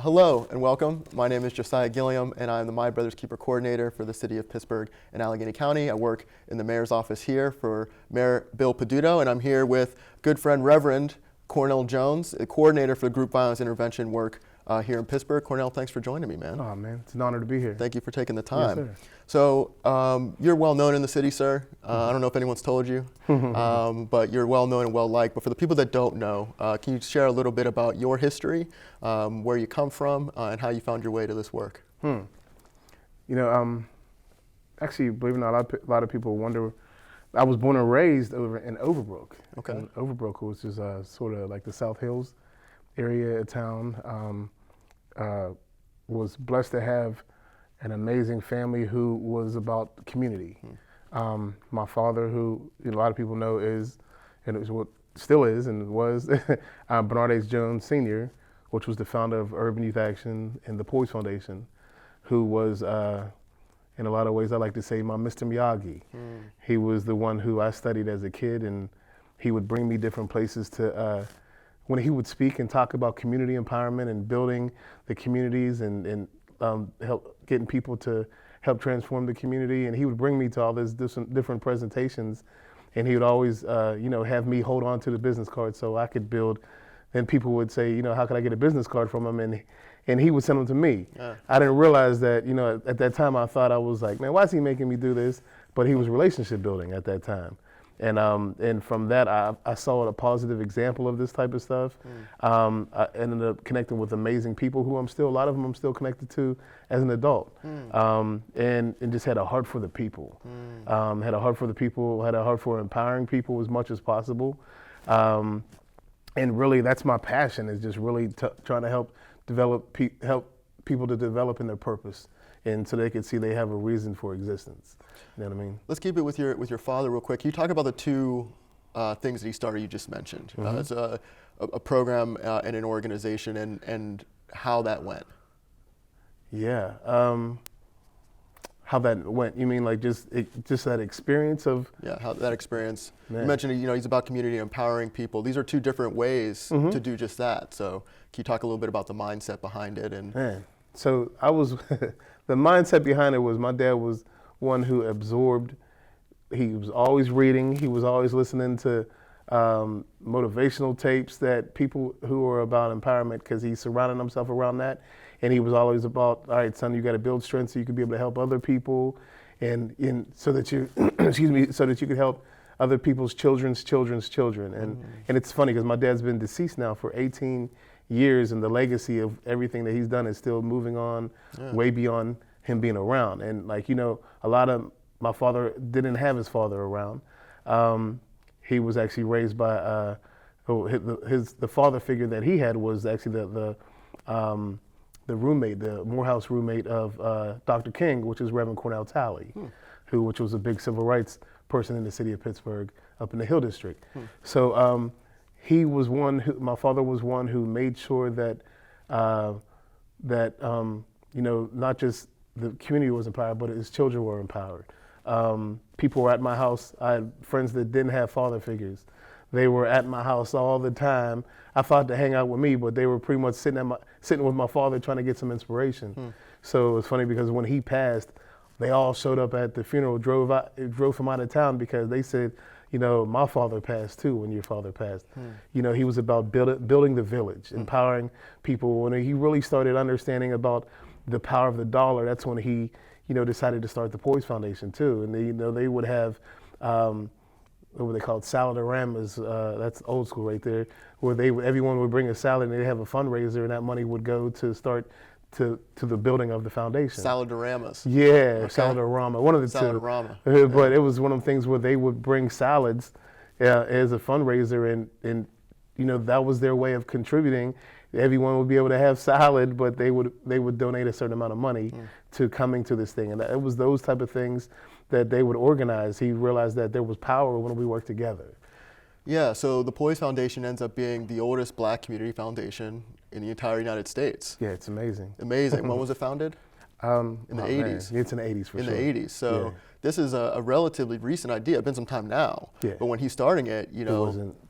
Hello and welcome. My name is Josiah Gilliam and I'm the My Brother's Keeper Coordinator for the City of Pittsburgh and Allegheny County. I work in the Mayor's office here for Mayor Bill Peduto, and I'm here with good friend Reverend Cornell Jones, the coordinator for the group violence intervention work here in Pittsburgh. Cornell, thanks for joining me, man. Oh man, it's an honor to be here. Thank you for taking the time. Yes, sir. So you're well known in the city, sir. I don't know if anyone's told you, but you're well known and well liked. But for the people that don't know, can you share a little bit about your history, where you come from, and how you found your way to this work? You know, actually, believe it or not, a lot of people wonder. I was born and raised over in Overbrook. Okay. And Overbrook, which is sort of like the South Hills area of town. Was blessed to have an amazing family who was about community. My father, who a lot of people know is, and it was what still is and was, Bernard H. Jones Sr., which was the founder of Urban Youth Action and the Poise Foundation, who was, in a lot of ways, I like to say, my Mr. Miyagi. He was the one who I studied as a kid, and he would bring me different places to, when he would speak and talk about community empowerment and building the communities and help getting people to help transform the community. And he would bring me to all these different presentations, and he would always, have me hold on to the business card so I could build. And people would say, how can I get a business card from him? And he would send them to me. I didn't realize that, at that time I thought I was like, man, why is he making me do this? But he was relationship building at that time. And from that, I saw a positive example of this type of stuff. I ended up connecting with amazing people who a lot of them I'm still connected to as an adult. And just had a heart for the people. Had a heart for the people, had a heart for empowering people as much as possible. And really, that's my passion, is just really trying to help people to develop in their purpose, and so they can see they have a reason for existence. You know what I mean? Let's keep it with your father real quick. Can you talk about the two things that he started you just mentioned? It's a program and an organization, and how that went. Yeah. How that went? You mean like just that experience of? Yeah, how that experience. Man. You mentioned, he's about community empowering people. These are two different ways to do just that. So can you talk a little bit about the mindset behind it? And man, so I was, the mindset behind it was my dad was one who absorbed. He was always reading. He was always listening to motivational tapes that people who were about empowerment, because he surrounded himself around that. And he was always about, all right, son, you got to build strength so you can be able to help other people, and so that you, so that you could help other people's children's children. And it's funny because my dad's been deceased now for 18 years, and the legacy of everything that he's done is still moving on way beyond him being around. And a lot of my father didn't have his father around. He was actually raised by the father figure that he had was actually the roommate, the Morehouse roommate of Dr. King, which is Reverend Cornell Talley, which was a big civil rights person in the city of Pittsburgh, up in the Hill District. So he was my father was one who made sure that not just the community was empowered, but his children were empowered. People were at my house. I had friends that didn't have father figures. They were at my house all the time. I thought to hang out with me, but they were pretty much sitting with my father trying to get some inspiration. So it was funny because when he passed, they all showed up at the funeral, drove from out of town because they said, my father passed too when your father passed. He was about building the village, empowering people. When he really started understanding about the power of the dollar, that's when he, decided to start the Poise Foundation too. And they would have, what were they called, salad-oramas, that's old school right there, where everyone would bring a salad and they'd have a fundraiser, and that money would go to start to the building of the foundation. Salad-oramas. Yeah, Okay. Salad-orama, one of the Salad-orama. two. But it was one of the things where they would bring salads as a fundraiser, and that was their way of contributing. Everyone would be able to have salad, but they would donate a certain amount of money to coming to this thing. And it was those type of things that they would organize. He realized that there was power when we worked together. Yeah, so the Poise Foundation ends up being the oldest Black community foundation in the entire United States. Yeah, it's amazing. Amazing. When was it founded? In the 80s. Man. It's in the 80s for sure. In the 80s. So this is a relatively recent idea. It's been some time now. Yeah. But when he's starting it,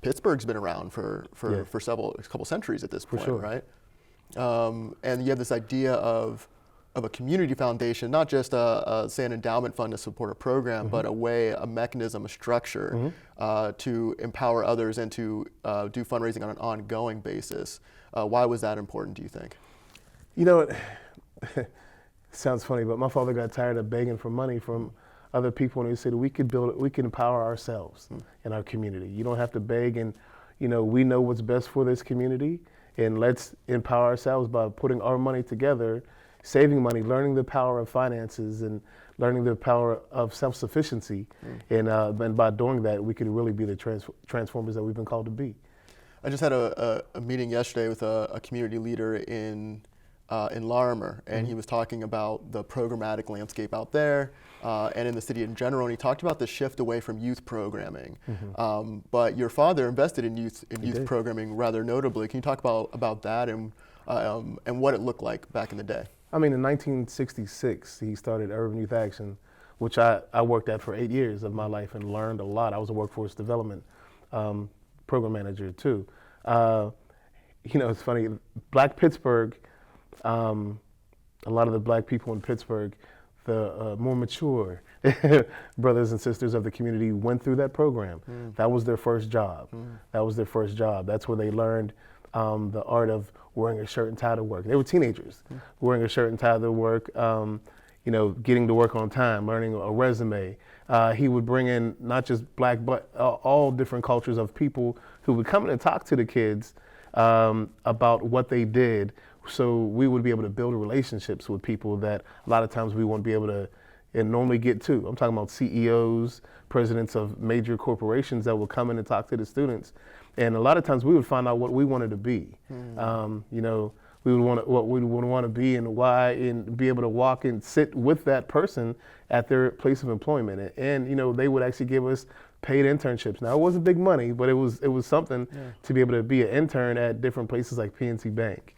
Pittsburgh's been around for a couple centuries at this point, sure. right? And you have this idea of a community foundation, not just say an endowment fund to support a program, but a mechanism, a structure to empower others and to do fundraising on an ongoing basis. Why was that important, do you think? You know, it sounds funny, but my father got tired of begging for money from other people, and he said we can empower ourselves in our community. You don't have to beg, and we know what's best for this community, and let's empower ourselves by putting our money together, saving money, learning the power of finances, and learning the power of self-sufficiency. And by doing that, we could really be the transformers that we've been called to be. I just had a meeting yesterday with a community leader in Larimer, and he was talking about the programmatic landscape out there and in the city in general, and he talked about the shift away from youth programming. But your father invested in youth programming rather notably. Can you talk about that and what it looked like back in the day? I mean, in 1966, he started Urban Youth Action, which I worked at for 8 years of my life and learned a lot. I was a workforce development program manager too. It's funny, Black Pittsburgh, a lot of the Black people in Pittsburgh, the more mature brothers and sisters of the community went through that program. That was their first job. That was their first job. That's where they learned the art of wearing a shirt and tie to work. They were teenagers, wearing a shirt and tie to work, getting to work on time, learning a resume. He would bring in not just Black, but all different cultures of people who would come in and talk to the kids about what they did. So we would be able to build relationships with people that a lot of times we won't be able to normally get to. I'm talking about CEOs, presidents of major corporations that would come in and talk to the students. And a lot of times we would find out what we wanted to be. We would want what we would want to be and why, and be able to walk and sit with that person at their place of employment. And they would actually give us paid internships. Now, it wasn't big money, but it was something to be able to be an intern at different places like PNC Bank.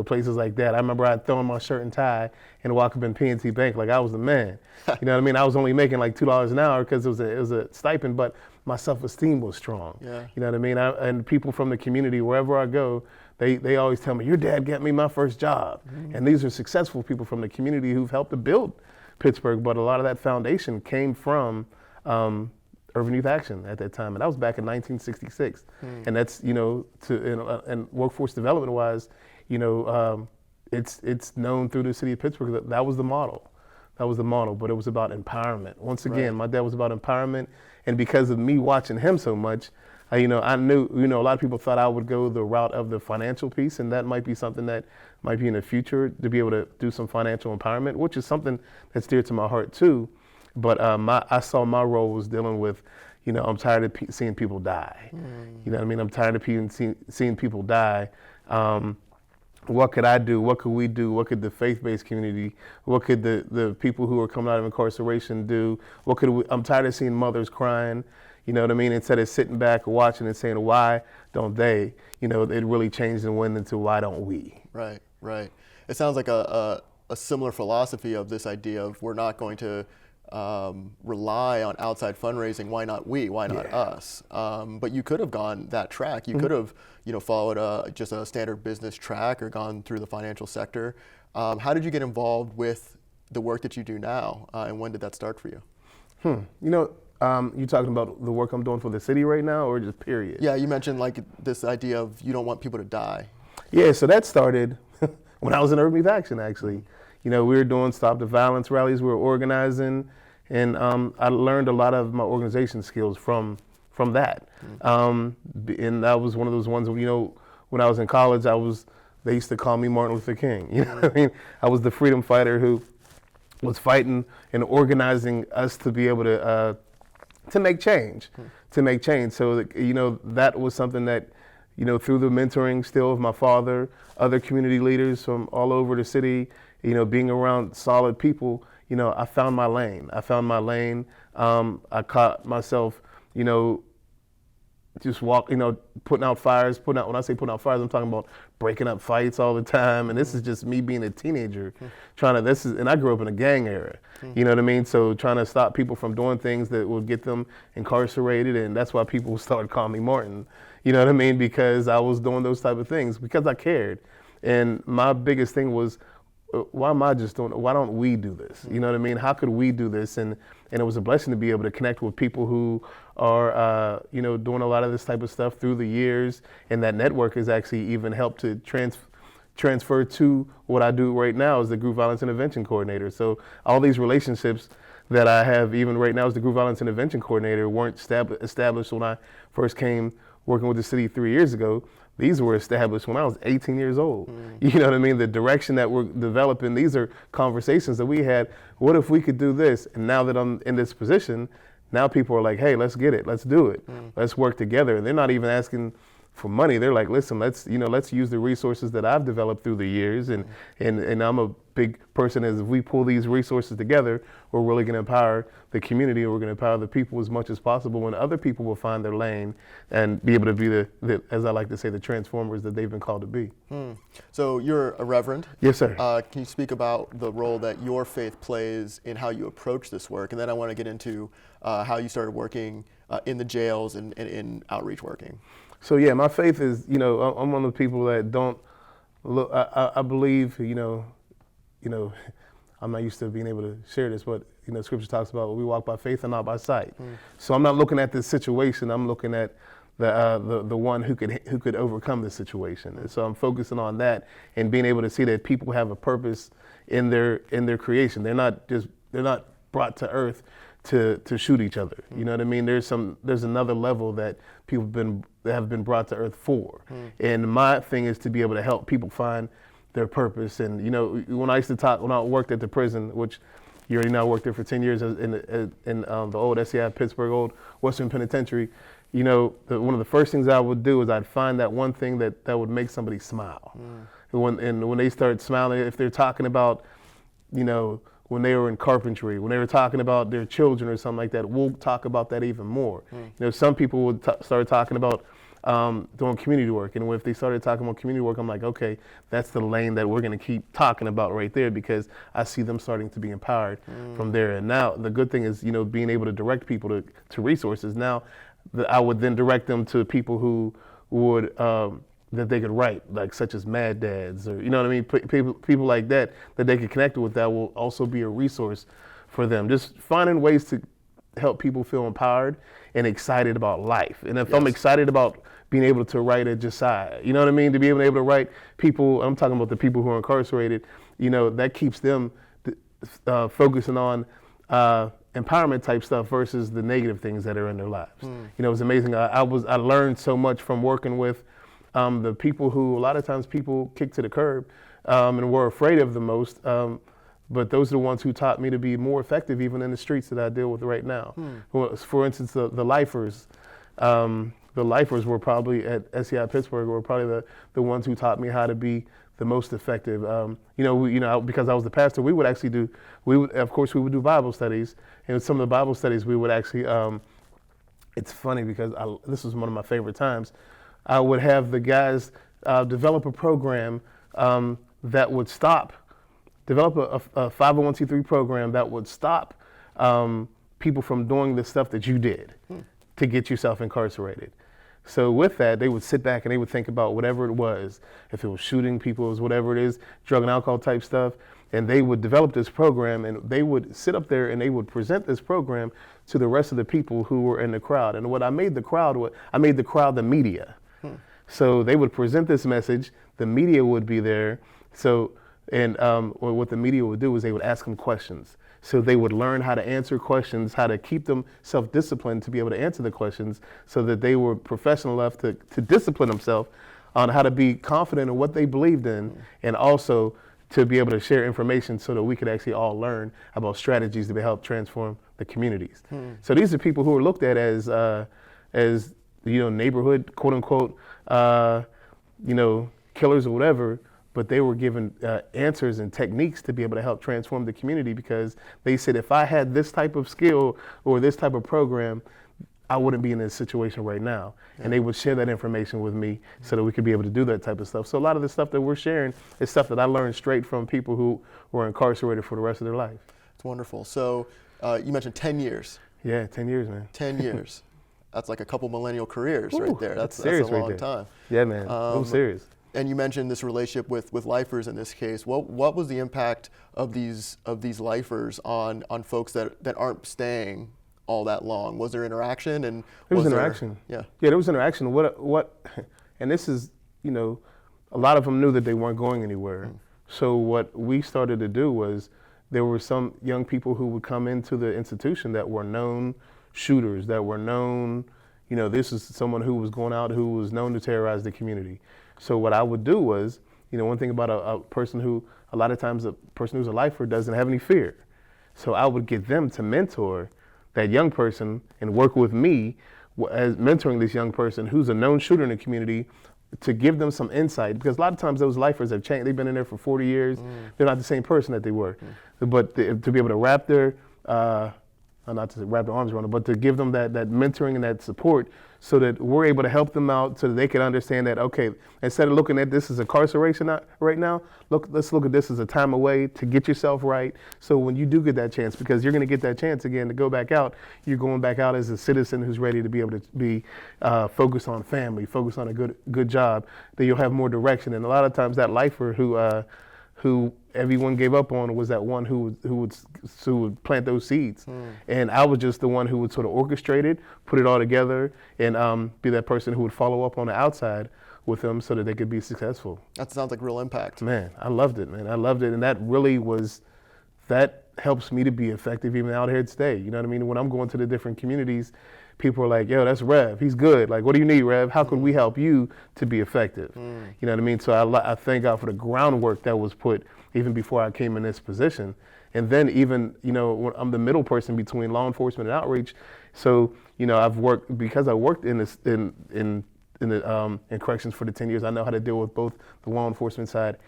Places like that. I remember I'd throw on my shirt and tie and walk up in PNC Bank like I was the man. You know what I mean? I was only making like $2 an hour because it was a stipend, but my self-esteem was strong. Yeah. You know what I mean? And people from the community, wherever I go, they always tell me, your dad got me my first job. And these are successful people from the community who've helped to build Pittsburgh, but a lot of that foundation came from Urban Youth Action at that time, and that was back in 1966. And that's, and workforce development wise, it's known through the city of Pittsburgh that was the model. That was the model, but it was about empowerment. Once again, my dad was about empowerment, and because of me watching him so much, I knew, a lot of people thought I would go the route of the financial piece, and that might be something that might be in the future, to be able to do some financial empowerment, which is something that's dear to my heart too. But I saw my role was dealing with, I'm tired of seeing people die. You know what I mean? I'm tired of seeing people die. What could I do? What could we do? What could the faith-based community, what could the people who are coming out of incarceration do? I'm tired of seeing mothers crying, you know what I mean? Instead of sitting back and watching and saying, why don't they? It really changed and went into why don't we? Right. It sounds like a similar philosophy of this idea of we're not going to rely on outside fundraising. Why not we? Why not us? But you could have gone that track. You could have, followed just a standard business track or gone through the financial sector. How did you get involved with the work that you do now, and when did that start for you? You talking about the work I'm doing for the city right now, or just period? Yeah, you mentioned like this idea of you don't want people to die. Yeah, so that started when I was in Urban Youth Action, actually. We were doing Stop the Violence rallies, we were organizing, and I learned a lot of my organization skills from that. And that was one of those ones, when I was in college, they used to call me Martin Luther King. You know what I mean? I was the freedom fighter who was fighting and organizing us to be able to make change, So, that was something that, through the mentoring still of my father, other community leaders from all over the city, being around solid people, I found my lane. I caught myself, just putting out fires, when I say putting out fires, I'm talking about breaking up fights all the time. And this is just me being a teenager and I grew up in a gang era, you know what I mean? So trying to stop people from doing things that would get them incarcerated. And that's why people started calling me Martin, you know what I mean? Because I was doing those type of things because I cared. And my biggest thing was, why am I just doing it? Why don't we do this? You know what I mean? How could we do this? And it was a blessing to be able to connect with people who are, doing a lot of this type of stuff through the years. And that network has actually even helped to transfer to what I do right now as the Group Violence Intervention Coordinator. So all these relationships that I have even right now as the Group Violence Intervention Coordinator weren't established when I first came working with the city 3 years ago. These were established when I was 18 years old. You know what I mean? The direction that we're developing, these are conversations that we had. What if we could do this? And now that I'm in this position, now people are like, hey, let's get it. Let's do it. Let's work together. And they're not even asking for money. They're like, listen, let's use the resources that I've developed through the years. And I'm a big person as if we pull these resources together, we're really going to empower the community, and we're going to empower the people as much as possible, when other people will find their lane and be able to be the as I like to say, the transformers that they've been called to be. So you're a reverend. Yes, sir. Can you speak about the role that your faith plays in how you approach this work? And then I want to get into how you started working in the jails and in outreach working. So yeah, my faith is, I'm one of the people that don't look. I believe, I'm not used to being able to share this, but Scripture talks about we walk by faith and not by sight. So I'm not looking at this situation. I'm looking at the one who could overcome the situation. And so I'm focusing on that and being able to see that people have a purpose in their creation. They're not brought to earth to shoot each other. You know what I mean? There's another level that people have been brought to earth for. And my thing is to be able to help people find their purpose. And when I worked at the prison, which you already know, I worked there for 10 years in the old SCI Pittsburgh Old Western Penitentiary. One of the first things I would do is I'd find that one thing that would make somebody smile. And when they start smiling, if they're talking about, when they were in carpentry, when they were talking about their children or something like that, we'll talk about that even more. Some people would start talking about doing community work, and if they started talking about community work, I'm like, okay, that's the lane that we're going to keep talking about right there, because I see them starting to be empowered from there. And now the good thing is, being able to direct people to resources. Now, I would then direct them to people who would that they could write, like such as Mad Dads, or people like that they could connect with, that will also be a resource for them. Just finding ways to help people feel empowered and excited about life. And if I'm excited about being able to write a Josiah, you know what I mean? To be able to write people, I'm talking about the people who are incarcerated, that keeps them focusing on empowerment type stuff versus the negative things that are in their lives. It was amazing. I learned so much from working with the people who a lot of times people kick to the curb and were afraid of the most. But those are the ones who taught me to be more effective even in the streets that I deal with right now. For instance, the lifers. The lifers were probably at SCI Pittsburgh were probably the ones who taught me how to be the most effective. Because I was the pastor, we would do Bible studies, and some of the Bible studies we would actually. It's funny because this was one of my favorite times. I would have the guys develop a program that would develop a 501c3 program that would stop people from doing the stuff that you did to get yourself incarcerated. So with that, they would sit back and they would think about whatever it was, if it was shooting people, it was whatever it is, drug and alcohol type stuff, and they would develop this program, and they would sit up there and they would present this program to the rest of the people who were in the crowd. And what I made the crowd the media. So they would present this message, the media would be there. So, what the media would do is they would ask them questions. So they would learn how to answer questions, how to keep them self-disciplined to be able to answer the questions, so that they were professional enough to discipline themselves on how to be confident in what they believed in, and also to be able to share information so that we could actually all learn about strategies to help transform the communities. So these are people who are looked at as neighborhood, quote unquote, killers or whatever, but they were given answers and techniques to be able to help transform the community, because they said, if I had this type of skill or this type of program, I wouldn't be in this situation right now. And they would share that information with me so that we could be able to do that type of stuff. So a lot of the stuff that we're sharing is stuff that I learned straight from people who were incarcerated for the rest of their life. It's wonderful. So you mentioned 10 years. Yeah, 10 years, man. 10 years. That's like a couple millennial careers right there. That's serious a long right there. time. Yeah, man. I'm serious. And you mentioned this relationship with lifers in this case. What was the impact of these lifers on folks that aren't staying all that long? Was there interaction? And there was interaction. Yeah, there was interaction. What, and this is, a lot of them knew that they weren't going anywhere. So what we started to do was, there were some young people who would come into the institution that were known shooters, that were known, this is someone who was going out who was known to terrorize the community. So what I would do was, one thing about a person who, a lot of times a person who's a lifer doesn't have any fear. So I would get them to mentor that young person and work with me as mentoring this young person who's a known shooter in the community, to give them some insight, because a lot of times those lifers have changed. They've been in there for 40 years. They're not the same person that they were. But to be able to wrap their, not to wrap their arms around them, but to give them that mentoring and that support, so that we're able to help them out, so that they can understand that, okay, instead of looking at this as incarceration right now, let's look at this as a time away to get yourself right. So when you do get that chance, because you're going to get that chance again to go back out, you're going back out as a citizen who's ready to be able to be focused on family, focused on a good job, that you'll have more direction. And a lot of times that lifer who everyone gave up on was that one who would plant those seeds. And I was just the one who would sort of orchestrate it, put it all together, and be that person who would follow up on the outside with them so that they could be successful. That sounds like real impact. Man, I loved it, man. I loved it. And that really that helps me to be effective even out here today. You know what I mean? When I'm going to the different communities, people are like, yo, that's Rev. He's good. Like, what do you need, Rev? How can we help you to be effective? You know what I mean? So I thank God for the groundwork that was put even before I came in this position. And then even, when I'm the middle person between law enforcement and outreach. So, I've worked, because I worked in this, in corrections for the 10 years, I know how to deal with both the law enforcement side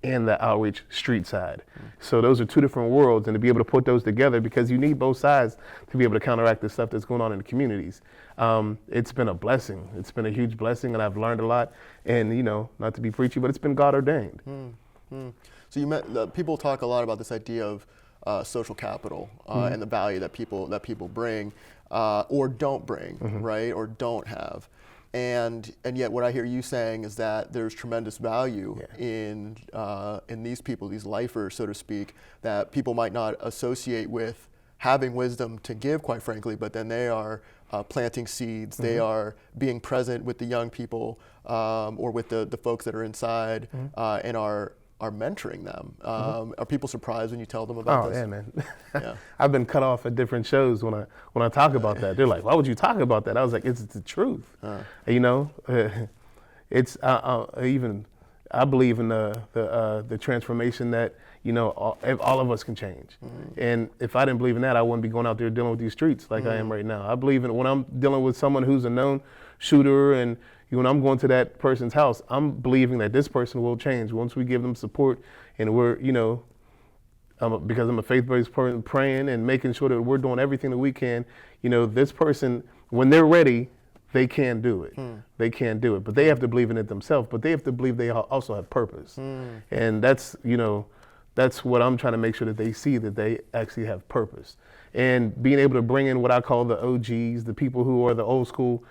and the outreach street side. So those are two different worlds, and to be able to put those together, because you need both sides to be able to counteract the stuff that's going on in the communities. It's been a blessing. It's been a huge blessing, and I've learned a lot. And, not to be preachy, but it's been God ordained. So people talk a lot about this idea of social capital and the value that people bring or don't bring, right, or don't have. And yet what I hear you saying is that there's tremendous value in these people, these lifers, so to speak, that people might not associate with having wisdom to give, quite frankly, but then they are planting seeds, they are being present with the young people or with the folks that are inside and are mentoring them. Are people surprised when you tell them about this? Oh, yeah, man. I've been cut off at different shows when I talk about that. They're like, why would you talk about that? I was like, it's the truth. It's I believe in the transformation that all of us can change. And if I didn't believe in that, I wouldn't be going out there dealing with these streets like I am right now. I believe in when I'm dealing with someone who's a known shooter, and when I'm going to that person's house, I'm believing that this person will change once we give them support, and we're, because I'm a faith-based person, praying and making sure that we're doing everything that we can. This person, when they're ready, they can do it. They can do it, but they have to believe in it themselves. But they have to believe they also have purpose, and that's what I'm trying to make sure that they see, that they actually have purpose. And being able to bring in what I call the OGs, the people who are the old school,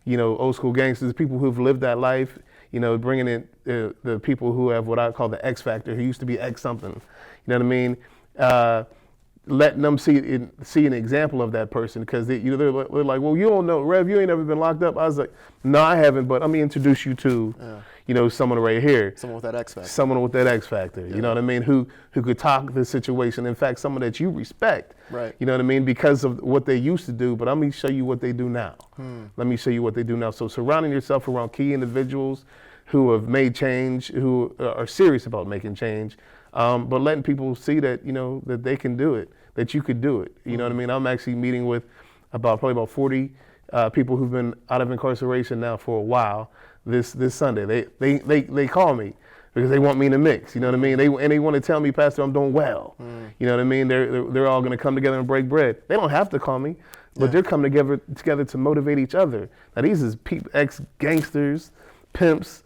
old school gangsters, people who've lived that life, bringing in the people who have what I call the X factor, who used to be X something, you know what I mean? Letting them see an example of that person, because they're like, well, you don't know, Rev, you ain't ever been locked up. I was like, no, I haven't, but let me introduce you to, someone right here. Someone with that X factor. Someone with that X factor, you know what I mean, who could talk the situation. In fact, someone that you respect, right? You know what I mean, because of what they used to do, but let me show you what they do now. Let me show you what they do now. So surrounding yourself around key individuals who have made change, who are serious about making change, but letting people see that, that they can do it, that you could do it. You know what I mean? I'm actually meeting with probably about 40 people who've been out of incarceration now for a while. This Sunday, they call me because they want me in the mix. You know what I mean? They want to tell me, Pastor, I'm doing well. You know what I mean? They're all going to come together and break bread. They don't have to call me, but they're coming together to motivate each other. Now these is ex-gangsters, pimps,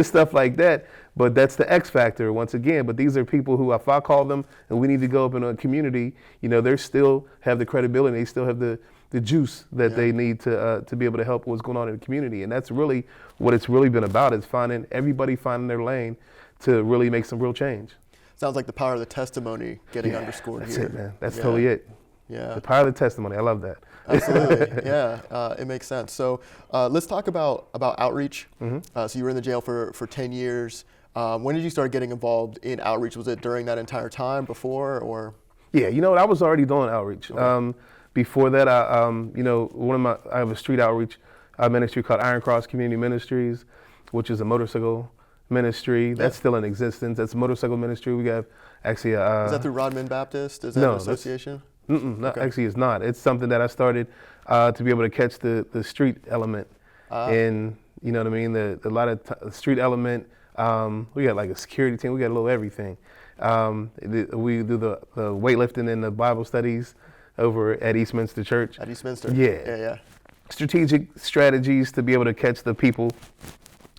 stuff like that. But that's the X factor once again. But these are people who, if I call them and we need to go up in a community, they still have the credibility. They still have the the juice that they need to be able to help what's going on in the community. And that's really what it's really been about, is everybody finding their lane to really make some real change. Sounds like the power of the testimony getting underscored that's here. That's it, man. That's totally it. Yeah. The power of the testimony. I love that. Absolutely. Yeah. It makes sense. So let's talk about outreach. So you were in the jail for 10 years. When did you start getting involved in outreach? Was it during that entire time, before, or? Yeah, you know what? I was already doing outreach. Okay. Before that, I have a street outreach ministry called Iron Cross Community Ministries, which is a motorcycle ministry. That's still in existence. That's a motorcycle ministry. We have actually is that through Rodman Baptist? Is that an association? No, actually it's not. It's something that I started to be able to catch the street element. And you know what I mean? The lot of street element. We got like a security team. We got a little everything. We do the weightlifting and the Bible studies over at Eastminster Church. At Eastminster? Yeah. Strategic strategies to be able to catch the people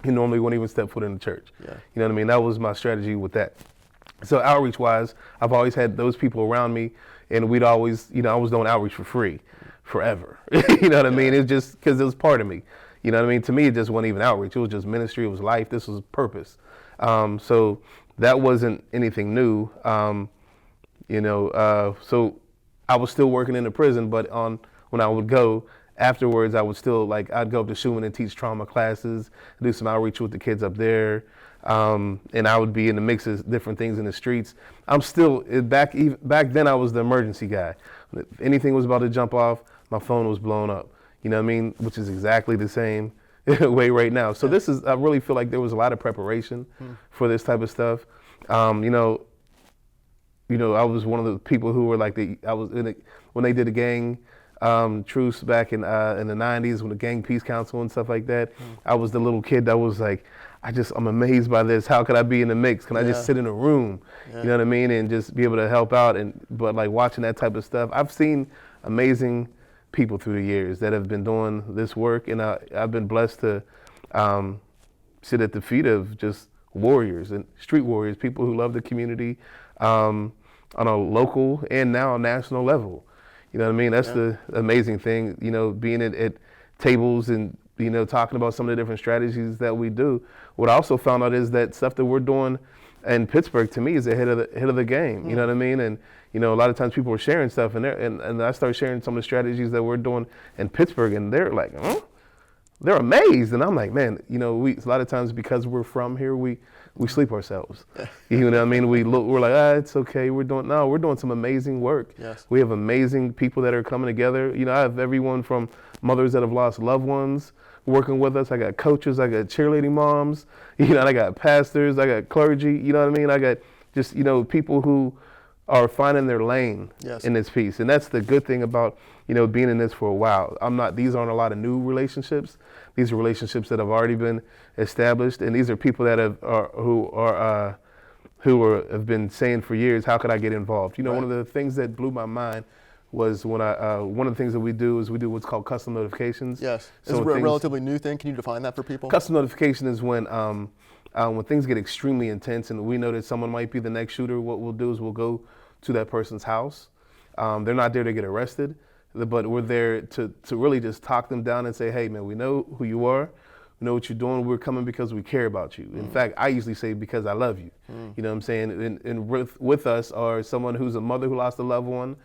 who normally won't even step foot in the church. Yeah. You know what I mean? That was my strategy with that. So outreach-wise, I've always had those people around me, and we'd always, I was doing outreach for free, forever. You know what I mean? It's just because it was part of me. You know what I mean? To me, it just wasn't even outreach. It was just ministry. It was life. This was purpose. So that wasn't anything new. So I was still working in the prison, but when I would go afterwards, I would still I'd go up to Schumann and teach trauma classes, do some outreach with the kids up there, and I would be in the mix of different things in the streets. I'm still back then. I was the emergency guy. If anything was about to jump off, my phone was blown up. You know what I mean? Which is exactly the same way right now. So I really feel like there was a lot of preparation for this type of stuff. I was one of the people who were when they did the gang truce back in the 90s, when the Gang Peace Council and stuff like that. I was the little kid that was like, I'm amazed by this. How could I be in the mix? Can I just sit in a room? You know what I mean? And just be able to help out. But watching that type of stuff, I've seen amazing people through the years that have been doing this work, and I've been blessed to sit at the feet of just warriors and street warriors, people who love the community on a local and now national level. You know what I mean? That's the amazing thing, being at tables and, talking about some of the different strategies that we do. What I also found out is that stuff that we're doing in Pittsburgh, to me, is ahead of the game. You know what I mean? And, a lot of times people are sharing stuff, and I started sharing some of the strategies that we're doing in Pittsburgh, and they're like, they're amazed. And I'm like, man, a lot of times because we're from here, we sleep ourselves. You know what I mean? We're like, it's okay. We're doing some amazing work. Yes. We have amazing people that are coming together. I have everyone from mothers that have lost loved ones working with us. I got coaches, I got cheerleading moms, I got pastors, I got clergy, you know what I mean? I got just, people who are finding their lane in this piece. And that's the good thing about, being in this for a while. These aren't a lot of new relationships. These are relationships that have already been established, and these are people that have been saying for years, how could I get involved? One of the things that blew my mind was when one of the things that we do is we do what's called custom notifications. Yes, so it's a relatively new thing. Can you define that for people? Custom notification is when things get extremely intense and we know that someone might be the next shooter. What we'll do is we'll go to that person's house. They're not there to get arrested, but we're there to really just talk them down and say, hey man, we know who you are. We know what you're doing. We're coming because we care about you. In fact, I usually say because I love you. You know what I'm saying? And with us are someone who's a mother who lost a loved one.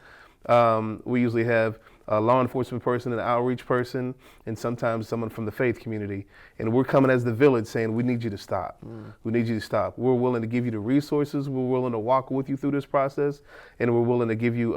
We usually have a law enforcement person, an outreach person, and sometimes someone from the faith community. And we're coming as the village saying, we need you to stop. We need you to stop. We're willing to give you the resources. We're willing to walk with you through this process. And we're willing to give you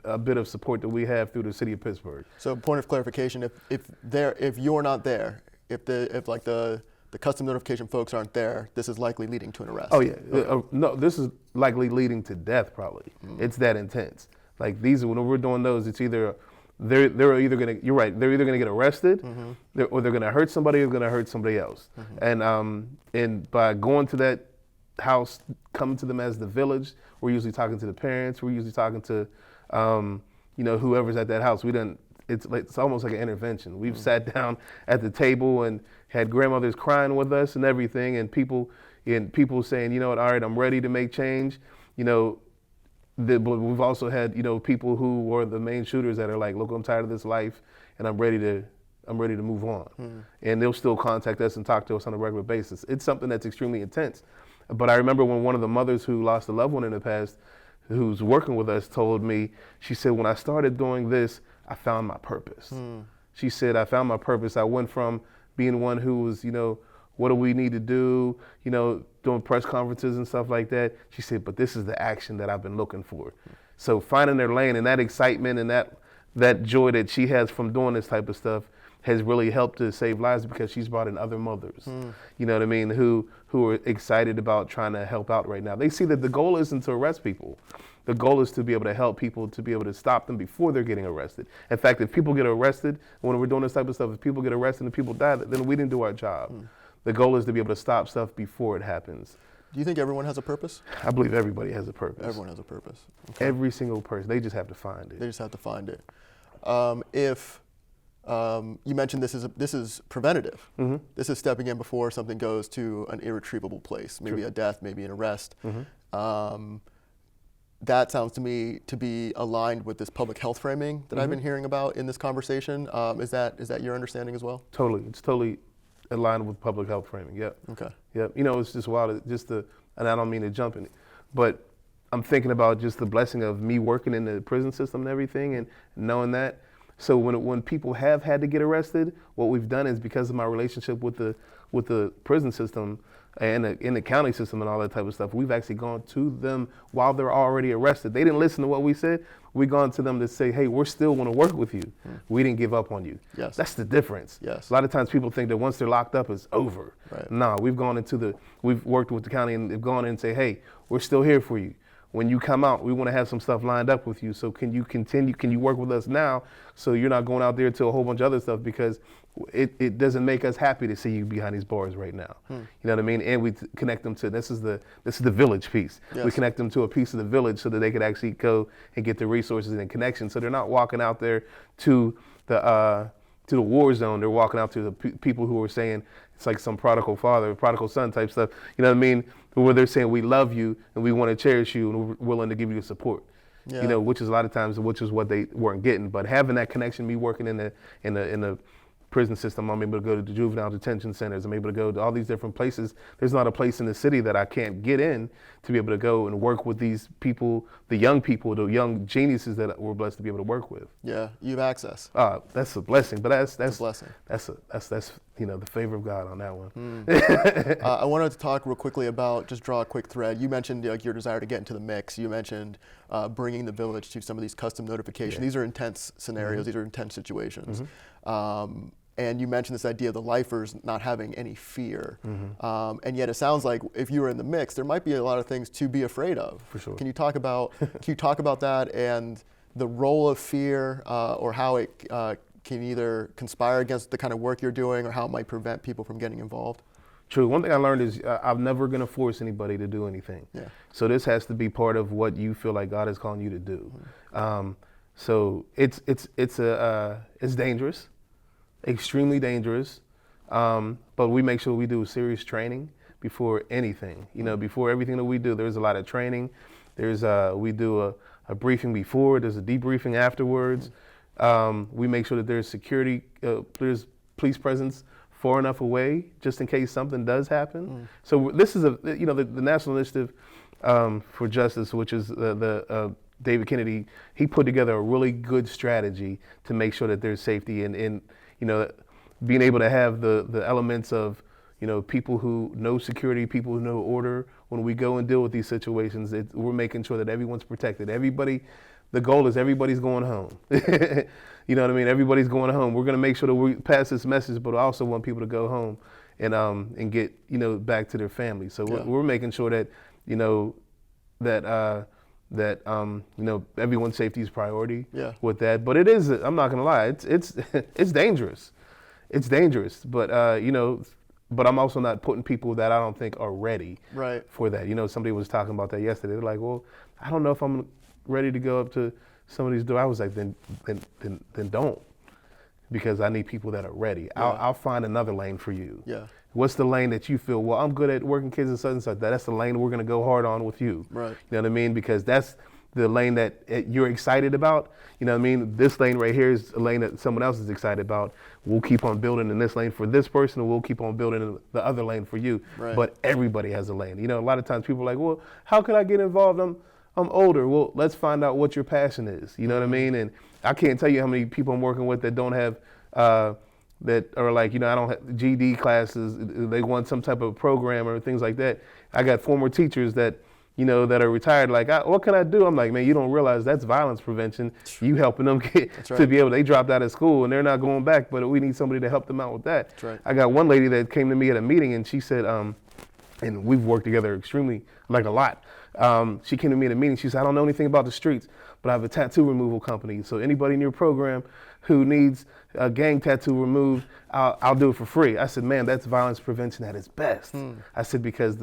a bit of support that we have through the city of Pittsburgh. So point of clarification, if you're not there, if the custom notification folks aren't there, this is likely leading to an arrest. Oh yeah, okay. No, this is likely leading to death probably. It's that intense. Like when we're doing those, it's either they're either gonna, you're right, they're either gonna get arrested, or they're gonna hurt somebody or gonna hurt somebody else. And by going to that house, coming to them as the village, we're usually talking to the parents, we're usually talking to whoever's at that house. It's almost like an intervention. We've sat down at the table and had grandmothers crying with us and everything, and people saying, you know what, all right, I'm ready to make change. But we've also had, people who were the main shooters that are like, look, I'm tired of this life and I'm ready to move on. And they'll still contact us and talk to us on a regular basis. It's something that's extremely intense. But I remember when one of the mothers who lost a loved one in the past, who's working with us, told me, she said, when I started doing this, I found my purpose. She said, I found my purpose. I went from being one who was, what do we need to do, doing press conferences and stuff like that. She said, but this is the action that I've been looking for. So finding their lane and that excitement and that joy that she has from doing this type of stuff has really helped to save lives, because she's brought in other mothers, you know what I mean, who are excited about trying to help out right now. They see that the goal isn't to arrest people. The goal is to be able to help people, to be able to stop them before they're getting arrested. In fact, if people get arrested, when we're doing this type of stuff, if people get arrested and people die, then we didn't do our job. The goal is to be able to stop stuff before it happens. Do you think everyone has a purpose? I believe everybody has a purpose. Everyone has a purpose. Okay. Every single person. They just have to find it. They just have to find it. If you mentioned this is preventative. This is stepping in before something goes to an irretrievable place, maybe a death, maybe an arrest. That sounds to me to be aligned with this public health framing that I've been hearing about in this conversation. Is that your understanding as well? Totally. It's totally aligned with public health framing. Yep. Okay. Yep. It's just wild. And I don't mean to jump in it, but I'm thinking about just the blessing of me working in the prison system and everything, and knowing that. So when people have had to get arrested, what we've done is, because of my relationship with the prison system and in the county system and all that type of stuff, we've actually gone to them while they're already arrested. They didn't listen to what we said. We've gone to them to say, hey, we're still want to work with you. We didn't give up on you. Yes. That's the difference. Yes. A lot of times people think that once they're locked up, it's over. Right. No, we've worked with the county and they've gone in and say, hey, we're still here for you. When you come out, we want to have some stuff lined up with you. So can you continue? Can you work with us now, so you're not going out there to a whole bunch of other stuff, because it doesn't make us happy to see you behind these bars right now. You know what I mean? And we connect them to, this is the village piece. Yes. We connect them to a piece of the village so that they could actually go and get the resources and connection. So they're not walking out there to the war zone. They're walking out to the people who are saying it's like some prodigal father, prodigal son type stuff. You know what I mean? Where they're saying, we love you and we want to cherish you and we're willing to give you the support. Yeah. Which is a lot of times, which is what they weren't getting. But having that connection, me working in the prison system, I'm able to go to the juvenile detention centers. I'm able to go to all these different places. There's not a place in the city that I can't get in to be able to go and work with these people, the young geniuses that we're blessed to be able to work with. Yeah, you have access. That's a blessing, but that's a blessing. That's the favor of God on that one. I wanted to talk real quickly about, just draw a quick thread. You mentioned your desire to get into the mix. You mentioned bringing the village to some of these custom notifications. These are intense scenarios. These are intense situations. And you mentioned this idea of the lifers not having any fear. And yet it sounds like if you were in the mix, there might be a lot of things to be afraid of. For sure. Can you talk about that and the role of fear, or how it can either conspire against the kind of work you're doing, or how it might prevent people from getting involved? True. One thing I learned is I'm never going to force anybody to do anything. Yeah. So this has to be part of what you feel like God is calling you to do. So it's dangerous, extremely dangerous. But we make sure we do serious training before anything. Before everything that we do, there's a lot of training. We do a briefing before. There's a debriefing afterwards. We make sure that there's security, there's police presence far enough away just in case something does happen. So this is the National Initiative for Justice, which is the David Kennedy. He put together a really good strategy to make sure that there's safety and being able to have the elements of people who know security, people who know order. When we go and deal with these situations, we're making sure that everyone's protected. The goal is everybody's going home. You know what I mean? Everybody's going home. We're going to make sure that we pass this message, but I also want people to go home and get back to their families. So we're making sure that everyone's safety is priority with that. But it is, I'm not going to lie, it's dangerous. It's dangerous, but but I'm also not putting people that I don't think are ready for that. Somebody was talking about that yesterday. They're like, well, I don't know if I'm ready to go up to somebody's door. I was like, then don't, because I need people that are ready. I'll find another lane for you. Yeah. What's the lane that you feel, well, I'm good at working kids and such and such. That's the lane we're going to go hard on with you. Right. You know what I mean? Because that's the lane that you're excited about. You know what I mean? This lane right here is a lane that someone else is excited about. We'll keep on building in this lane for this person, and we'll keep on building in the other lane for you. Right. But everybody has a lane. You know, a lot of times people are like, well, how can I get involved? I'm older. Well, let's find out what your passion is. You know what I mean? And I can't tell you how many people I'm working with that don't have, that are like, you know, I don't have GD classes. They want some type of program or things like that. I got former teachers that, you know, that are retired, like, what can I do? I'm like, man, you don't realize that's violence prevention. You helping them get right. to be able, they dropped out of school and they're not going back, but we need somebody to help them out with that. That's right. I got one lady that came to me at a meeting and she said, and we've worked together extremely, like a lot. She came to me at a meeting, she said, I don't know anything about the streets, but I have a tattoo removal company. So anybody in your program who needs a gang tattoo removed, I'll do it for free. I said, man, that's violence prevention at its best. I said, because